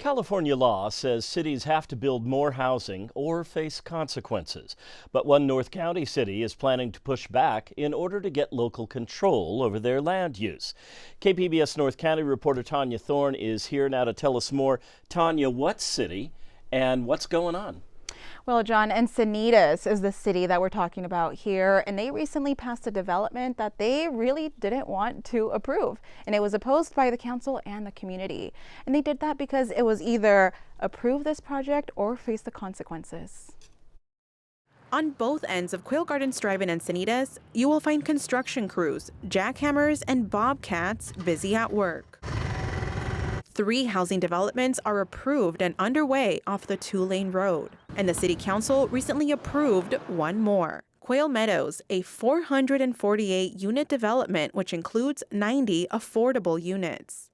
California law says cities have to build more housing or face consequences. But one North County city is planning to push back in order to get local control over their land use. KPBS North County reporter Tania Thorne is here now to tell us more. Tania, what city and what's going on? Well, John, Encinitas is the city that we're talking about here, and they recently passed a development that they really didn't want to approve, and it was opposed by the council and the community. And they did that because it was either approve this project or face the consequences. On both ends of Quail Gardens Drive in Encinitas, you will find construction crews, jackhammers, and bobcats busy at work. 3 housing developments are approved and underway off the 2-lane road. And the city council recently approved one more. Quail Meadows, a 448-unit development which includes 90 affordable units.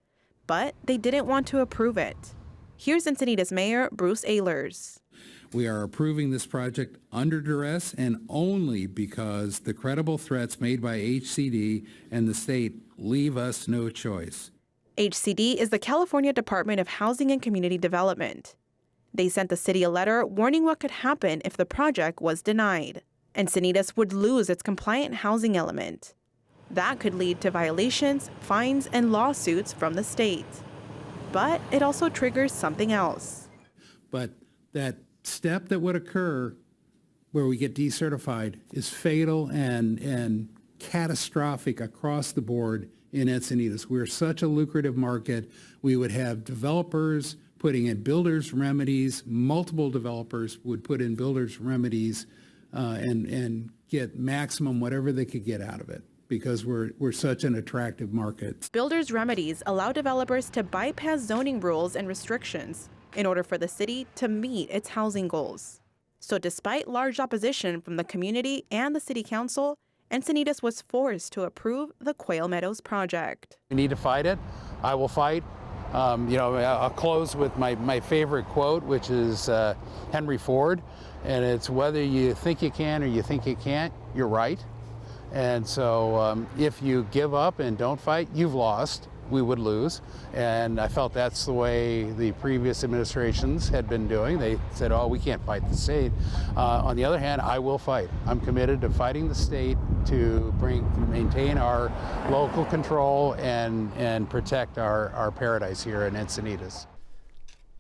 But they didn't want to approve it. Here's Encinitas Mayor Bruce Ehlers. We are approving this project under duress and only because the credible threats made by HCD and the state leave us no choice. HCD is the California Department of Housing and Community Development. They sent the city a letter warning what could happen if the project was denied. Encinitas would lose its compliant housing element. That could lead to violations, fines, and lawsuits from the state. But it also triggers something else. But that step that would occur where we get decertified is fatal and catastrophic across the board in Encinitas. We're such a lucrative market. We would have developers putting in builders' remedies. Multiple developers would put in builders' remedies and get maximum whatever they could get out of it because we're such an attractive market. Builders' remedies allow developers to bypass zoning rules and restrictions in order for the city to meet its housing goals. So despite large opposition from the community and the city council, Encinitas was forced to approve the Quail Meadows project. We need to fight it. I will fight. I'll close with my favorite quote, which is Henry Ford, and it's whether you think you can or you think you can't, you're right. And so if you give up and don't fight, you've lost. We would lose. And I felt that's the way the previous administrations had been doing. They said, oh, we can't fight the state. On the other hand, I will fight. I'm committed to fighting the state to maintain our local control and protect our paradise here in Encinitas.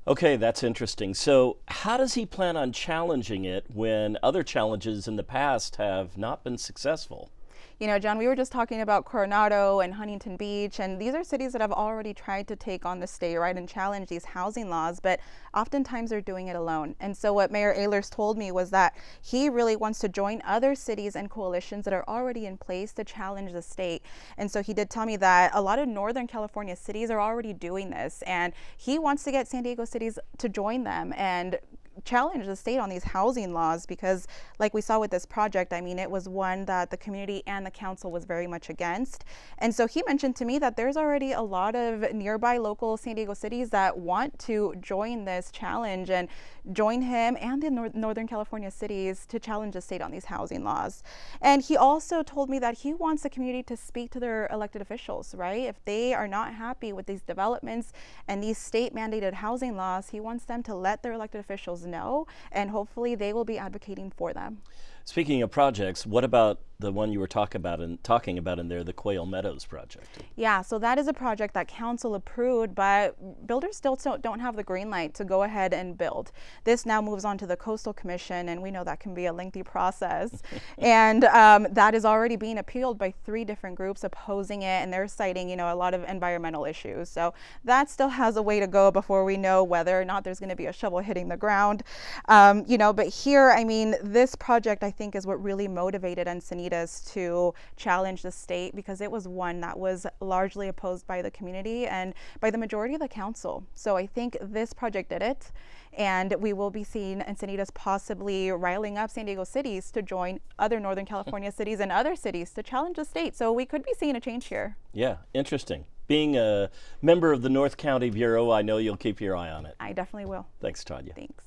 Okay, that's interesting. So how does he plan on challenging it when other challenges in the past have not been successful? You know, John, we were just talking about Coronado and Huntington Beach, and these are cities that have already tried to take on the state, right, and challenge these housing laws, but oftentimes they're doing it alone. And so what Mayor Ehlers told me was that he really wants to join other cities and coalitions that are already in place to challenge the state. And so he did tell me that a lot of Northern California cities are already doing this, and he wants to get San Diego cities to join them and challenge the state on these housing laws because, like we saw with this project, I mean, it was one that the community and the council was very much against. And so he mentioned to me that there's already a lot of nearby local San Diego cities that want to join this challenge and join him and the Northern California cities to challenge the state on these housing laws. And he also told me that he wants the community to speak to their elected officials, right? If they are not happy with these developments and these state mandated housing laws, he wants them to let their elected officials know, and hopefully they will be advocating for them. Speaking of projects, what about the one you were talking about in there, the Quail Meadows project? Yeah, so that is a project that council approved, but builders still don't have the green light to go ahead and build. This now moves on to the Coastal Commission, and we know that can be a lengthy process. And that is already being appealed by 3 different groups opposing it, and they're citing, a lot of environmental issues. So that still has a way to go before we know whether or not there's going to be a shovel hitting the ground. But here, I mean, this project, I think, is what really motivated Encinitas to challenge the state because it was one that was largely opposed by the community and by the majority of the council. So I think this project did it, and we will be seeing Encinitas possibly riling up San Diego cities to join other Northern California cities and other cities to challenge the state. So we could be seeing a change here. Yeah, interesting. Being a member of the North County Bureau, I know you'll keep your eye on it. I definitely will. Thanks, Tania. Thanks.